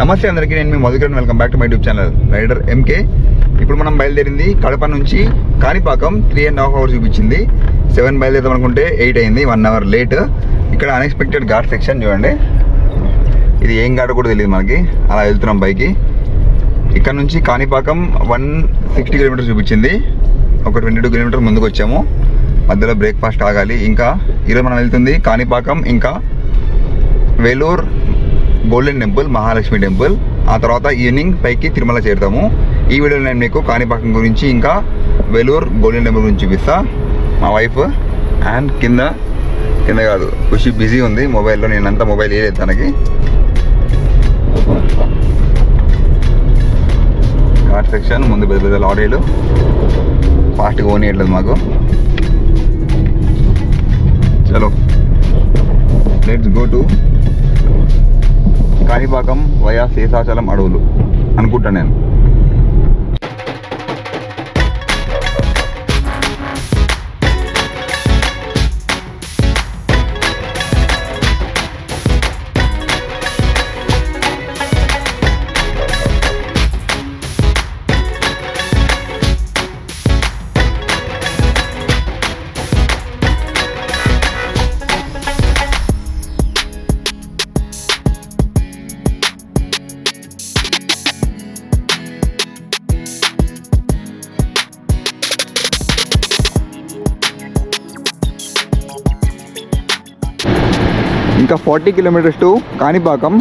నమస్తే అందరికీ, నేను మీ Madhukaran. Welcome back to my YouTube channel rider MK. ఇప్పుడు మనం బయలుదేరింది కడప నుంచి కాణిపాకం. 3.5 hours చూపించింది. 7 బయలుదేరుతాం అనుకుంటే 8 అయింది, 1 hour లేట్. ఇక్కడ అన్ఎక్స్పెక్టెడ్ ఘాట్ సెక్షన్ చూడండి. ఇది ఏం ఘాట్ కూడా తెలియదు మనకి. అలా వెళ్తున్నాం పైకి. ఇక్కడ నుంచి కాణిపాకం 160 kilometers చూపించింది. ఒక 22 kilometers ముందుకు వచ్చాము. మధ్యలో బ్రేక్ఫాస్ట్ ఆగాలి. ఇంకా ఈరోజు మనం వెళ్తుంది కాణిపాకం, ఇంకా Vellore golden temple, Mahalakshmi temple. ఆ తర్వాత ఈవినింగ్ పైకి తిరుమల చేరుతాము. ఈ వీడియోలో నేను మీకు కాణిపాకం గురించి ఇంకా వేలూరు గోల్డెన్ టెంపుల్ గురించి చూపిస్తా. మా వైఫ్ అండ్ కింద కాదు, ఖుషి బిజీ ఉంది మొబైల్లో. నేనంతా మొబైల్ వేయలేదు తనకి. ఘాట్ సెక్షన్, ముందు పెద్ద పెద్ద లారీలు, ఫాస్ట్గా ఓనియట్లేదు మాకు. చలో let's go to Kanipakam via Seshachalam అడవులు అనుకుంటా నేను. ఇంకా 40 kilometers టు కాణిపాకం.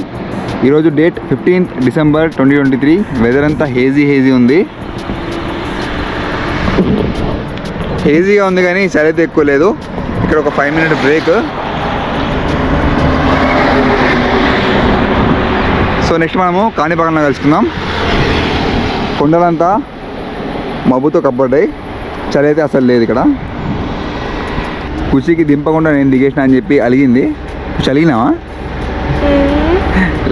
ఈరోజు డేట్ 15th December 2023. వెదర్ అంతా హేజీ ఉంది. హేజీగా ఉంది కానీ చలి అయితే ఎక్కువ లేదు. ఇక్కడ ఒక 5 minute బ్రేక్. సో నెక్స్ట్ మనము కాణిపాకంలో కలుసుకుందాం. కొండలంతా మబ్బుతో కప్పడ్డాయి. చలి అయితే అసలు లేదు ఇక్కడ. కుషికి దింపకుండా నేను దిగేసిన అని చెప్పి అలిగింది. చలిగినావా?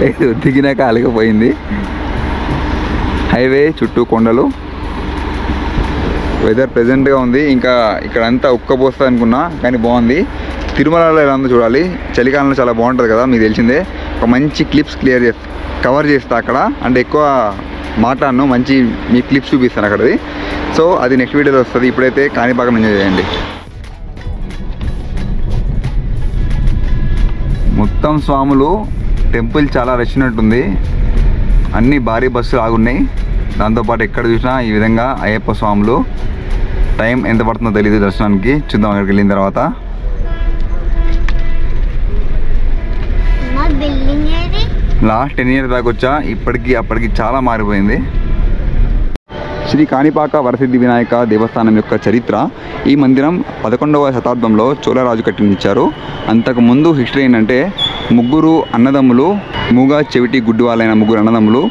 లేదు, దిగినాక అలిగిపోయింది. హైవే చుట్టూ కొండలు. వెదర్ ప్రెజెంట్గా ఉంది. ఇంకా ఇక్కడంతా ఉక్కపోస్తుంది అనుకున్నా, కానీ బాగుంది. తిరుమలలో ఎలా ఉందో చూడాలి. చలికాలంలో చాలా బాగుంటుంది కదా, మీకు తెలిసిందే. ఒక మంచి క్లిప్స్ కవర్ చేస్తా అక్కడ. అంటే ఎక్కువ మాట్లాడను, మంచి మీ క్లిప్స్ చూపిస్తాను అక్కడది. సో అది నెక్స్ట్ వీడియోలో వస్తుంది. ఇప్పుడైతే కాణిపాకం ఎంజాయ్ చేయండి. మొత్తం స్వాములు, టెంపుల్ చాలా రష్ ఉన్నట్టుంది. అన్ని భారీ బస్సులు ఆగున్నాయి. దాంతోపాటు ఎక్కడ చూసినా ఈ విధంగా అయ్యప్ప స్వాములు. టైం ఎంత పడుతుందో తెలీదు దర్శనానికి. చూద్దాం అక్కడికి వెళ్ళిన తర్వాత. లాస్ట్ 10 years దాకా వచ్చా, అప్పటికి చాలా మారిపోయింది. శ్రీ కాణిపాక వరసిద్ధి వినాయక దేవస్థానం యొక్క చరిత్ర. ఈ మందిరం 11వ శతాబ్దంలో చోళరాజు కట్టించారు. అంతకుముందు హిస్టరీ ఏంటంటే, ముగ్గురు అన్నదమ్ములు, మూగ చెవిటి గుడ్డివాళ్ళైన ముగ్గురు అన్నదమ్ములు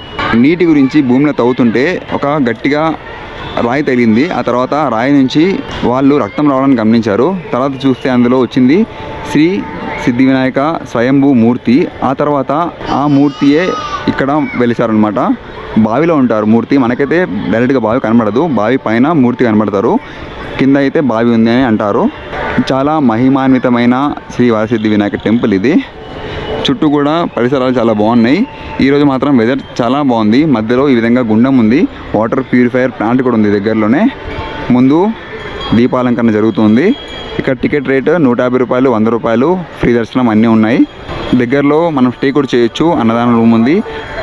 నీటి గురించి భూమిలో తవ్వుతుంటే ఒక గట్టిగా రాయి తగిలింది. ఆ తర్వాత రాయి నుంచి వాళ్ళు రక్తం రావడానికి గమనించారు. తర్వాత చూస్తే అందులో వచ్చింది శ్రీ సిద్ధి వినాయక స్వయంభూ మూర్తి. ఆ తర్వాత ఆ మూర్తియే ఇక్కడ వెలిసారనమాట. బావిలో ఉంటారు మూర్తి. మనకైతే డైరెక్ట్గా బావి కనబడదు. బావి పైన మూర్తి కనబడతారు, కింద అయితే బావి ఉంది అని అంటారు. చాలా మహిమాన్వితమైన శ్రీ వరసిద్ధి వినాయక టెంపుల్ ఇది. చుట్టూ కూడా పరిసరాలు చాలా బాగున్నాయి. ఈరోజు మాత్రం వెదర్ చాలా బాగుంది. మధ్యలో ఈ విధంగా గుండం ఉంది. వాటర్ ప్యూరిఫైయర్ ప్లాంట్ కూడా ఉంది దగ్గరలోనే. ముందు దీపాలంకరణ జరుగుతుంది. ఇక్కడ టికెట్ రేటు 150 రూపాయలు, 100 రూపాయలు. ఫ్రీ దర్శనం అన్నీ ఉన్నాయి. దగ్గరలో మనం స్టే కూడా చేయొచ్చు. అన్నదానం రూమ్ ఉంది.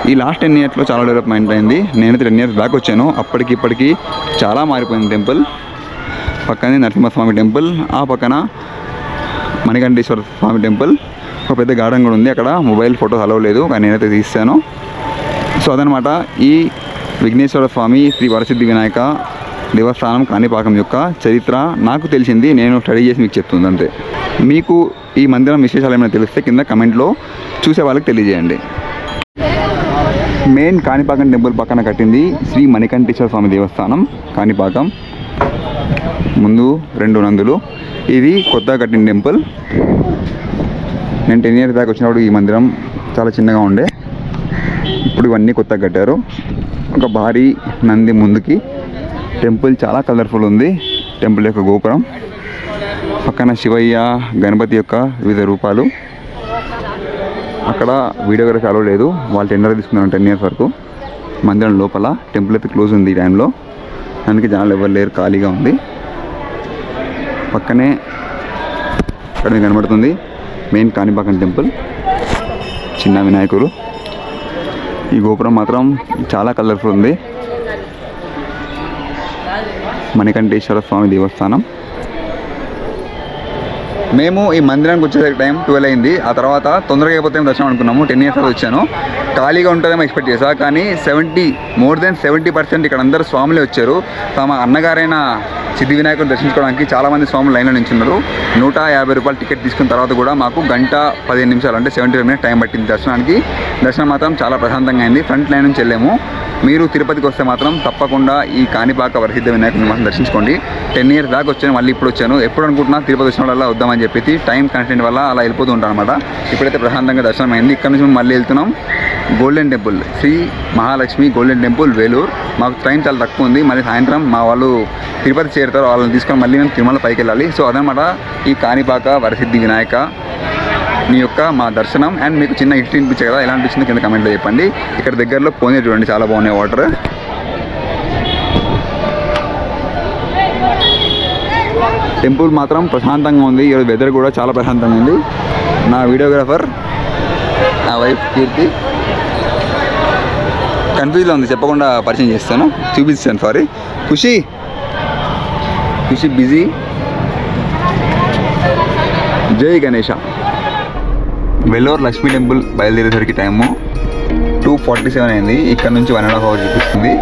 ఈ లాస్ట్ 10 yearsలో చాలా డెవలప్మెంట్ అయింది. నేనైతే 10 years బ్యాక్ వచ్చాను. ఇప్పటికి చాలా మారిపోయింది టెంపుల్. పక్కనే నరసింహస్వామి టెంపుల్, ఆ పక్కన మణికంఠేశ్వర స్వామి టెంపుల్. ఒక పెద్ద గార్డెన్ కూడా ఉంది. అక్కడ మొబైల్ ఫోటోస్ అలవ్ లేదు, కానీ నేనైతే తీస్తాను. సో అదనమాట ఈ విఘ్నేశ్వర స్వామి శ్రీ వరసిద్ధి వినాయక దేవస్థానం కాణిపాకం యొక్క చరిత్ర. నాకు తెలిసింది, నేను స్టడీ చేసి మీకు చెప్తుంది అంతే. మీకు ఈ మందిరం విశేషాలు ఏమైనా తెలిస్తే కింద కమెంట్లో చూసే వాళ్ళకి తెలియజేయండి. మెయిన్ కాణిపాకం టెంపుల్ పక్కన కట్టింది శ్రీ మణికంఠేశ్వర స్వామి దేవస్థానం కాణిపాకం. ముందు 2 నందులు. ఇది కొత్తగా కట్టిన టెంపుల్. నేను 10 years దాకా వచ్చినప్పుడు ఈ మందిరం చాలా చిన్నగా ఉండే. ఇప్పుడు ఇవన్నీ కొత్తగా కట్టారు. ఒక భారీ నంది ముందుకి. టెంపుల్ చాలా కలర్ఫుల్ ఉంది. టెంపుల్ యొక్క గోపురం పక్కన శివయ్య, గణపతి యొక్క వివిధ రూపాలు. అక్కడ వీడియోగ్రఫీ అలో లేదు, వాళ్ళు టెండర్ తీసుకున్నారు 10 years వరకు. మందిరం లోపల టెంపుల్ అయితే క్లోజ్ ఉంది ఈ టైంలో, అందుకే జనాలు ఎవరు లేరు, ఖాళీగా ఉంది. పక్కనే ఇక్కడ మీకు కనబడుతుంది మెయిన్ కాణిపాకం టెంపుల్, చిన్న వినాయకుడు. ఈ గోపురం మాత్రం చాలా కలర్ఫుల్ ఉంది. మణికంఠేశ్వర స్వామి దేవస్థానం. మేము ఈ మందిరానికి వచ్చేసరికి టైం 12 అయింది. ఆ తర్వాత తొందరగా అయిపోతే దర్శనం అనుకున్నాము. 10 years వచ్చాను, ఖాళీగా ఉంటుందేమో ఎక్స్పెక్ట్ చేశా. కానీ more than 70% ఇక్కడ అందరూ స్వాములే వచ్చారు. తమ అన్నగారైన సిద్ధి వినాయకుడిని దర్శించుకోవడానికి చాలామంది స్వాములు లైన్లో నిల్చున్నారు. 150 రూపాయలు టికెట్ తీసుకున్న తర్వాత కూడా మాకు 1:15 నిమిషాలు అంటే 75 minutes టైం పట్టింది దర్శనానికి. దర్శనం మాత్రం చాలా ప్రశాంతంగా అయింది. ఫ్రంట్ లైన్ నుంచి వెళ్ళాము. మీరు తిరుపతికి వస్తే మాత్రం తప్పకుండా ఈ కాణిపాక వరసిద్ధి వినాయకుడిని మాత్రం దర్శించుకోండి. 10 years దాకా వచ్చాను, మళ్ళీ ఇప్పుడు వచ్చాను. ఎప్పుడు అనుకుంటున్నా తిరుపతి వచ్చిన వల్ల వద్దామని చెప్పి టైం కన్స్టెంట్ వల్ల అలా వెళ్ళిపోతూ ఉంటాను అనమాట. ఇప్పుడైతే ప్రశాంతంగా దర్శనం అయింది. ఇక్కడ నుంచి మళ్ళీ వెళ్తున్నాం golden temple, Shri Mahalakshmi golden temple Vellore. మాకు టైం చాలా తక్కువ ఉంది. మళ్ళీ సాయంత్రం మా వాళ్ళు తిరుపతి చేరుతారు, వాళ్ళని తీసుకొని మళ్ళీ మేము తిరుమల పైకి వెళ్ళాలి. సో అదనమాట ఈ కాణిపాక వరసిద్ధి వినాయక మీ యొక్క మా దర్శనం. అండ్ మీకు చిన్న హిస్టరీ అనిపించే కదా, ఎలా అనిపించింది కింద కమెంట్లో చెప్పండి. ఇక్కడ దగ్గరలో పోనీ చూడండి, చాలా బాగున్నాయి వాటర్. టెంపుల్ మాత్రం ప్రశాంతంగా ఉంది. ఈరోజు వెదర్ కూడా చాలా ప్రశాంతంగా ఉంది. నా వీడియోగ్రాఫర్ నా వైఫ్ కీర్తి కన్ఫ్యూజ్లో ఉంది, చెప్పకుండా పరిచయం చేస్తాను, చూపిస్తాను. సారీ. ఖుషి బిజీ. జై గణేష. వెల్లూరు లక్ష్మీ టెంపుల్ బయలుదేరేసరికి టైము 2:47 అయింది. ఇక్కడ నుంచి 1.5 hours చూపిస్తుంది.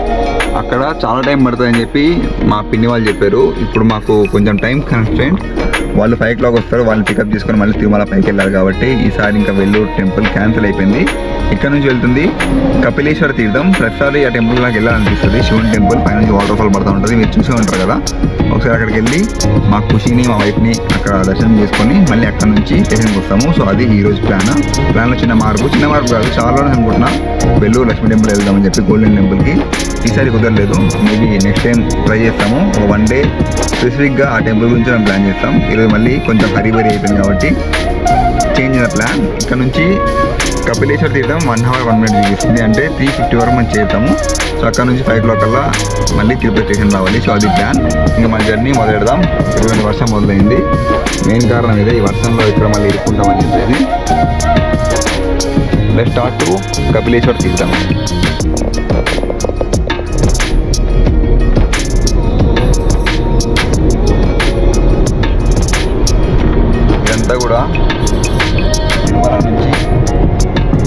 అక్కడ చాలా టైం పడుతుందని చెప్పి మా పిన్ని వాళ్ళు చెప్పారు. ఇప్పుడు మాకు కొంచెం టైం కన్స్టెంట్, వాళ్ళు 5 o'clock వస్తారు. వాళ్ళని పికప్ చేసుకొని మళ్ళీ తిరుమల పైకి వెళ్ళారు కాబట్టి ఈసారి ఇంకా వెల్లూరు టెంపుల్ క్యాన్సిల్ అయిపోయింది. ఇక్కడ నుంచి వెళ్తుంది కపిలేశ్వర తీర్థం. ప్రతిసారి ఆ టెంపుల్ నాకు వెళ్ళాలనిపిస్తుంది. శివుని టెంపుల్ పైన నుంచి వాటర్ ఫాల్ పడుతూ ఉంటుంది, మీరు చూసే ఉంటారు కదా. ఒకసారి అక్కడికి వెళ్ళి మా ఖుషిని మా వైఫ్ని అక్కడ దర్శనం చేసుకొని మళ్ళీ అక్కడ నుంచి స్టేషన్కి వస్తాము. సో అది ఈరోజు ప్లాన్లో చిన్న మార్పు కాదు, చాలా రోజులు అనుకుంటున్నా వెల్లూరు లక్ష్మీ టెంపుల్ వెళ్దామని చెప్పి గోల్డెన్ టెంపుల్కి. ఈసారి కుదరలేదు, మేబీ నెక్స్ట్ టైం ట్రై చేస్తాము. ఒక 1 day స్పెసిఫిక్గా ఆ టెంపుల్ గురించి మేము ప్లాన్ చేస్తాం. ఈరోజు మళ్ళీ కొంచెం హరీబరీ అయిపోయింది కాబట్టి చేంజ్ అయిన ప్లాన్. ఇక్కడ నుంచి కపిలేశ్వర తీర్థం 1 hour 1 minute చూపిస్తుంది, అంటే 3:50 వరకు మనం చేస్తాము. సో అక్కడ నుంచి 5 o'clock కల్లా మళ్ళీ తిరుపతి స్టేషన్ రావాలి. సో అది ప్లాన్. ఇంకా మన జర్నీ మొదలెడదాం. ఇటువంటి వర్షం మొదలైంది, మెయిన్ కారణం ఇదే. ఈ వర్షంలో ఇక్కడ మళ్ళీ ఇరుక్కుంటామని చెప్పేసి లెట్స్ స్టార్ట్ టు కపిలేశ్వర తీర్థం. ఇదంతా కూడా తిరుమల నుంచి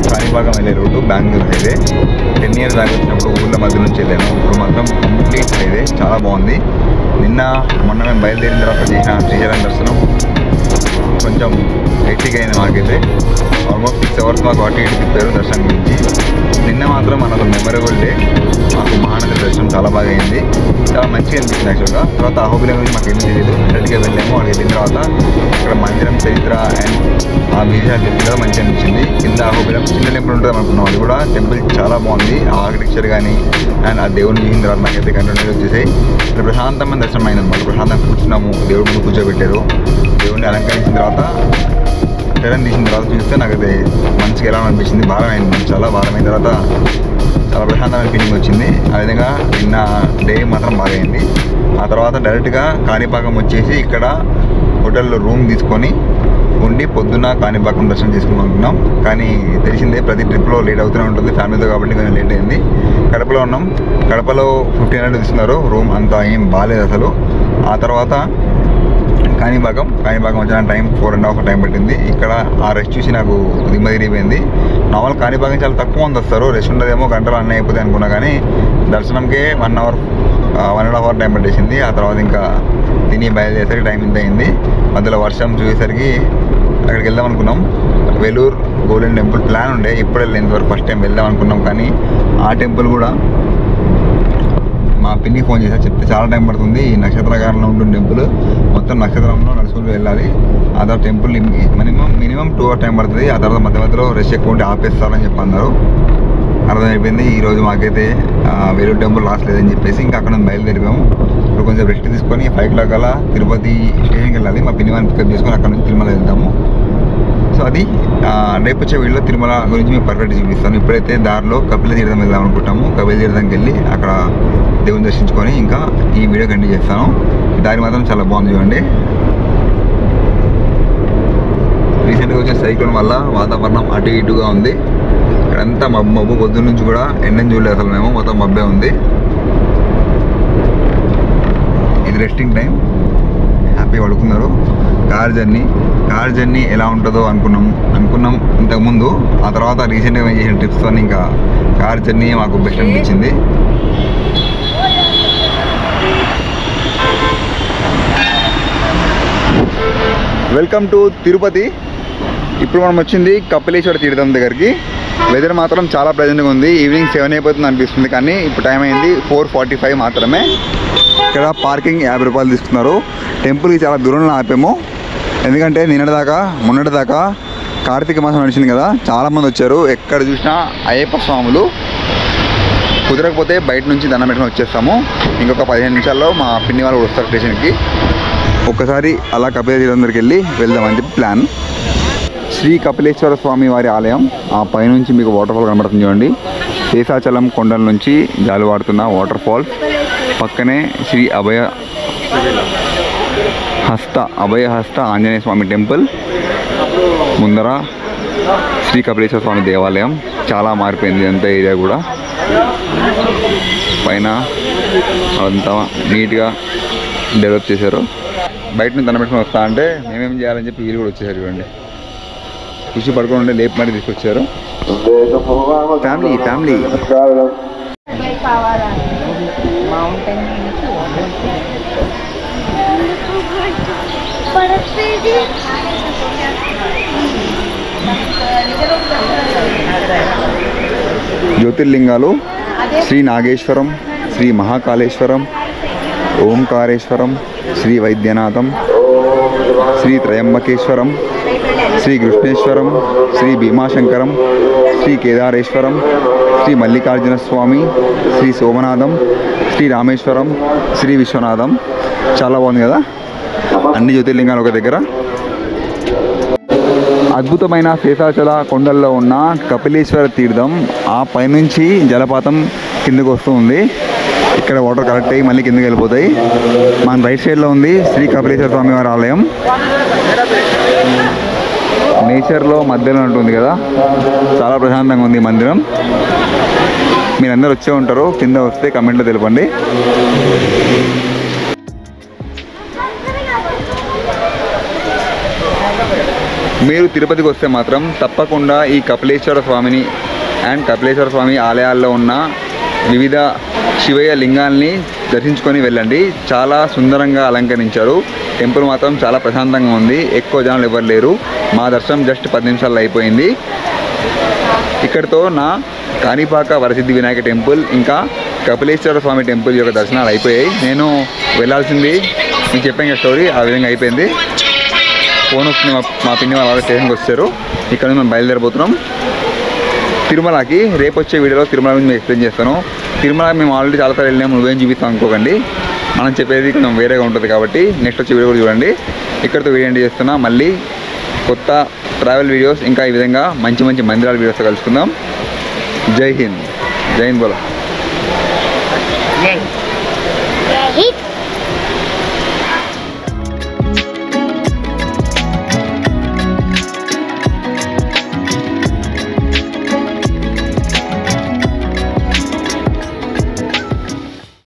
కాణిపాకం వెళ్ళే రోడ్డు, బెంగళూరు హైవే. 10 years దాకా వచ్చినప్పుడు ఊళ్ళో మధ్య నుంచి వెళ్ళాను. ఇప్పుడు మాత్రం కంప్లీట్ హైవే, చాలా బాగుంది. మొన్న మేము బయలుదేరిన తర్వాత చేసిన శ్రీశైలం దర్శనం కొంచెం హెక్టిక్ అయింది మాకైతే. ఆల్మోస్ట్ 6 hours మాకు అటు ఇటు తిప్పారు దర్శనం గురించి. నిన్న మాత్రం మనకు మెమరబుల్ డే. మాకు మహానది దర్శనం చాలా బాగా అయింది, చాలా మంచిగా అనిపించింది యాక్చువల్గా. తర్వాత అహోబిలం గురించి మాకు ఏమీ తెలియదు, డైరెక్ట్గా వెళ్ళాము. అక్కడికి వెళ్ళిన తర్వాత ఇక్కడ మందిరం చరిత్ర అండ్ ఆ విషయాలు చెప్పి కూడా మంచిగా అనిపించింది. కింద అహోబిలం చిన్న టెంపుల్ ఉంటుంది అనుకున్నాం, అది కూడా టెంపుల్ చాలా బాగుంది. ఆ ఆర్కిటెక్చర్ కానీ అండ్ ఆ దేవుడిని చూసిన తర్వాత నాకైతే కంటిన్యూ వచ్చేసాయి. ఇక్కడ ప్రశాంతమైన దర్శనం అయింది. మళ్ళీ ప్రశాంతంగా కూర్చున్నాము, దేవుడి ముందు కూర్చోబెట్టారు. దేవుడిని అలంకరించిన తర్వాత టెరన్ తీసిన తర్వాత చూస్తే నాకైతే మంచిగా ఎలా అనిపించింది. భారం అయింది, చాలా భారం అయిన తర్వాత చాలా ప్రశాంతమైన ఫీలింగ్ వచ్చింది. ఆ విధంగా నిన్న డే మాత్రం బాగా అయింది. ఆ తర్వాత డైరెక్ట్గా కాణిపాకం వచ్చేసి ఇక్కడ హోటల్లో రూమ్ తీసుకొని ఉండి పొద్దున్న కాణిపాకం దర్శనం చేసుకుని అనుకున్నాం. కానీ తెలిసిందే ప్రతి ట్రిప్లో లేట్ అవుతూనే ఉంటుంది ఫ్యామిలీతో కాబట్టి కొంచెం లేట్ అయింది. కడపలో ఉన్నాం, కడపలో 1500 ఇస్తున్నారు రూమ్, అంతా ఏం బాగాలేదు అసలు. ఆ తర్వాత కాణిపాకం వచ్చిన టైం 4.5 hours టైం పట్టింది. ఇక్కడ ఆ రెస్ట్ చూసి నాకు దిమ్మ తిరిగిపోయింది. నార్మల్ కాణిపాకం చాలా తక్కువ మంది వస్తారు, రెస్ట్ ఉండదేమో, గంటలు అన్నీ అయిపోతాయి అనుకున్నా. కానీ దర్శనంకే 1.5 hours టైం పట్టేసింది. ఆ తర్వాత ఇంకా తిని బయలుదేరేసరికి టైం ఇంత అయింది. మధ్యలో వర్షం చూసేసరికి అక్కడికి వెళ్దాం అనుకున్నాం. వెల్లూరు గోల్డెన్ టెంపుల్ ప్లాన్ ఉండే, ఇప్పుడు వెళ్ళేంతవరకు ఫస్ట్ టైం వెళ్దాం అనుకున్నాం. కానీ ఆ టెంపుల్ కూడా మా పిన్ని ఫోన్ చేశారు, చెప్తే చాలా టైం పడుతుంది. ఈ నక్షత్రకారంలో ఉంటుంది టెంపుల్, మొత్తం నక్షత్రంలో నడుచుకుంటూ వెళ్ళాలి. ఆ తర్వాత టెంపుల్ మినిమం 2 hours టైం పడుతుంది. ఆ తర్వాత మధ్యలో రష్ ఎక్కువ ఉంటే ఆపేస్తారని చెప్పి అన్నారు. అర్థమైపోయింది. ఈరోజు మాకైతే వెల్లూరు టెంపుల్ రాసలేదని చెప్పేసి ఇంకా అక్కడ బయలుదేరిపోయాము. ఇప్పుడు కొంచెం రెస్ట్ తీసుకొని 5 o'clock అలా తిరుపతి స్టేషన్కి వెళ్ళాలి. మా పిన్ని వాళ్ళని పికప్ చేసుకొని అక్కడ నుంచి తిరుమల వెళ్తాము. సో అది రేపు వచ్చే వీడియోలో తిరుమల గురించి మేము పర్ఫెక్ట్ చూపిస్తాను. ఇప్పుడైతే దారిలో కపిల తీర్థం వెళ్దాం అనుకుంటాము. కపిల తీర్థంకి వెళ్ళి అక్కడ దేవుని దర్శించుకొని ఇంకా ఈ వీడియో కంటిన్యూ చేస్తాను. దారి మాత్రం చాలా బాగుంది చూడండి. రీసెంట్గా వచ్చిన సైక్లోన్ వల్ల వాతావరణం అటు ఇటుగా ఉంది. ఇక్కడంతా మబ్బు పొద్దున్న నుంచి కూడా ఎండని చూడలేదు అసలు మేము, మొత్తం మబ్బే ఉంది. ఇది రెస్టింగ్ టైం, హ్యాపీగా పడుకున్నారు. కార్ జర్నీ ఎలా ఉంటుందో అనుకున్నాం ఇంతకుముందు. ఆ తర్వాత రీసెంట్గా మేము చేసిన ట్రిప్స్తో ఇంకా కార్ జర్నీ మాకు బెస్ట్ అనిపించింది. Welcome to Tirupati. ఇప్పుడు మనం వచ్చింది కపిలేశ్వర తీర్థం దగ్గరికి. వెదర్ మాత్రం చాలా ప్లెజెంట్గా ఉంది. ఈవినింగ్ 7 అయిపోతుంది అనిపిస్తుంది, కానీ ఇప్పుడు టైం అయింది 4:45 మాత్రమే. ఇక్కడ పార్కింగ్ 50 రూపాయలు తీసుకున్నారు. టెంపుల్కి చాలా దూరంలో ఆపాము, ఎందుకంటే మొన్నటిదాకా కార్తీక మాసం నడిచింది కదా, చాలామంది వచ్చారు. ఎక్కడ చూసినా అయ్యప్ప స్వాములు. కుదరకపోతే బయట నుంచి దండం పెట్టుకుని వచ్చేస్తాము. ఇంకొక 15 నిమిషాల్లో మా పిన్ని వాళ్ళు వస్తారు స్టేషన్కి. ఒక్కసారి అలా కపిల తీర్థం దగ్గరికి వెళ్ళి వెళ్దామని చెప్పి ప్లాన్. శ్రీ కపిలేశ్వర స్వామి వారి ఆలయం. ఆ పైనుంచి మీకు వాటర్ ఫాల్ కనబడుతుంది చూడండి. శేషాచలం కొండల నుంచి జాలువాడుతున్న వాటర్ ఫాల్. పక్కనే శ్రీ అభయహస్త ఆంజనేయ స్వామి టెంపుల్. ముందర శ్రీ కపిలేశ్వర స్వామి దేవాలయం. చాలా మారిపోయింది అంత ఏరియా కూడా. పైన అంతా నీట్గా డెవలప్ చేశారు. బయట నుంచి దండం పెట్టుకుని వస్తా అంటే మేమేం చేయాలని చెప్పి వీళ్ళు కూడా వచ్చేసారు చూడండి. ఖుషి పడుకొని ఉండే లేపు మరి తీసుకొచ్చారు. ఫ్యామిలీ జ్యోతిర్లింగాలు శ్రీ నాగేశ్వరం, శ్రీ మహాకాళేశ్వరం, ఓంకారేశ్వరం, శ్రీ వైద్యనాథం, శ్రీ త్రయంబకేశ్వరం, శ్రీ కృష్ణేశ్వరం, శ్రీ భీమాశంకరం, శ్రీ కేదారేశ్వరం, శ్రీ మల్లికార్జున స్వామి, శ్రీ సోమనాథం, శ్రీ రామేశ్వరం, శ్రీ విశ్వనాథం. చాలా బాగుంది కదా, అన్ని జ్యోతిర్లింగాలు ఒక దగ్గర. అద్భుతమైన శేషాచల కొండల్లో ఉన్న కపిలేశ్వర తీర్థం. ఆ పైనుంచి జలపాతం కిందకు వస్తూ ఉంది. ఇక్కడ వాటర్ కలెక్ట్ అయ్యి మళ్ళీ కిందకి వెళ్ళిపోతాయి. మన రైట్ సైడ్లో ఉంది శ్రీ కపిలేశ్వర స్వామి వారి ఆలయం. నేచర్లో మధ్యలో ఉంటుంది కదా, చాలా ప్రశాంతంగా ఉంది మందిరం. మీరందరూ వచ్చే ఉంటారు, కింద వస్తే కమెంట్లో తెలపండి. మీరు తిరుపతికి వస్తే మాత్రం తప్పకుండా ఈ కపిలేశ్వర స్వామిని అండ్ కపిలేశ్వర స్వామి ఆలయాల్లో ఉన్న వివిధ శివయ్య లింగాల్ని దర్శించుకొని వెళ్ళండి. చాలా సుందరంగా అలంకరించారు. టెంపుల్ మాత్రం చాలా ప్రశాంతంగా ఉంది. ఎక్కువ జనాలు ఎవరు లేరు. మా దర్శనం జస్ట్ 10 నిమిషాల్లో అయిపోయింది. ఇక్కడితో నా కాణిపాక వరసిద్ధి వినాయక టెంపుల్ ఇంకా కపిలేశ్వర స్వామి టెంపుల్ యొక్క దర్శనాలు అయిపోయాయి. నేను వెళ్ళాల్సింది మీకు చెప్పాను స్టోరీ, ఆ విధంగా అయిపోయింది. ఫోన్ వస్తుంది, మా పిన్ని వాళ్ళు స్టేషన్కి వచ్చారు. ఇక్కడ మేము బయలుదేరిపోతున్నాం తిరుమలకి. రేపు వచ్చే వీడియోలో తిరుమల గురించి మేము ఎక్స్ప్లెయిన్ చేస్తాను. తిరుమల మేము ఆల్రెడీ చాలాసార్లు వెళ్ళినాము, నువ్వేం చూపిస్తాం అనుకోకండి. మనం చెప్పేది కొంచెం వేరేగా ఉంటుంది కాబట్టి నెక్స్ట్ వచ్చే వీడియో కూడా చూడండి. ఇక్కడితో వీడియో ఎండ్ చేస్తున్నా. మళ్ళీ కొత్త ట్రావెల్ వీడియోస్ ఇంకా ఈ విధంగా మంచి మంచి మందిరాల వీడియోస్తో కలుసుకుందాం. జై హింద్ బోలో.